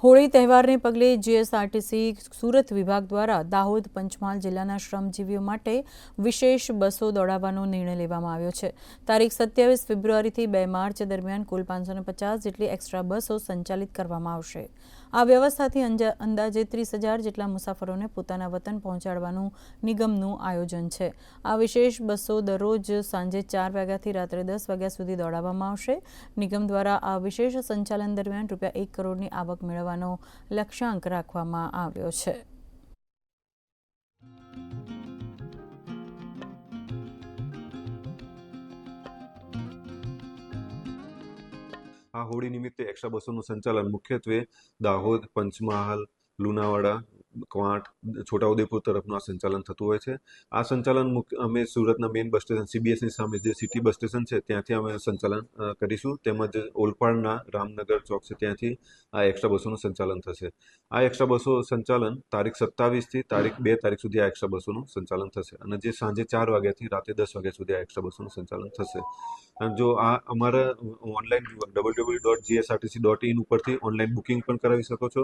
હોળી તહેવારને પગલે જીએસઆરટીસી સુરત વિભાગ દ્વારા દાહોદ પંચમહાલ જિલ્લાના શ્રમજીવીઓ માટે વિશેષ બસો દોડાવવાનો નિર્ણય લેવામાં આવ્યો છે। તારીખ 27 ફેબ્રુઆરીથી 2 માર્ચ દરમિયાન કુલ 550 જેટલી એક્સ્ટ્રા બસો સંચાલિત કરવામાં આવશે। આ વ્યવસ્થાથી અંદાજે 30,000 જેટલા મુસાફરોને પોતાના વતન પહોંચાડવાનું નિગમનું આયોજન છે। આ વિશેષ બસો દરરોજ સાંજે 4 વાગ્યાથી રાત્રે 10 વાગ્યા સુધી દોડાવવામાં આવશે। નિગમ દ્વારા આ વિશેષ સંચાલન દરમિયાન રૂપિયા 1 કરોડની આવક મેળવવાનો લક્ષ્યાંક રાખવામાં આવ્યો છે। આ હોળી નિમિત્તે એક્સ્ટ્રા બસોનું સંચાલન મુખ્યત્વે દાહોદ, પંચમહાલ, લુણાવાડા, ક્વાંટ, છોટાઉદેપુર તરફનું આ સંચાલન થતું હોય છે। આ સંચાલન અમે સુરતના મેઇન બસ સ્ટેશન CBSની સામે જે સિટી બસ સ્ટેશન છે ત્યાંથી અમે સંચાલન કરીશું। તેમજ ઓલપાડના રામનગર ચોક છે ત્યાંથી આ એક્સ્ટ્રા બસોનું સંચાલન થશે। આ એક્સ્ટ્રા બસો સંચાલન તારીખ 27થી તારીખ 2 તારીખ સુધી આ એક્સ્ટ્રા બસોનું સંચાલન થશે અને જે સાંજે 4 વાગ્યાથી રાતે 10 વાગ્યા સુધી આ એક્સ્ટ્રા બસોનું સંચાલન થશે। અને જો આ અમારા ઓનલાઈન www.gsrtc.in ઉપરથી ઓનલાઈન બુકિંગ પણ કરાવી શકો છો।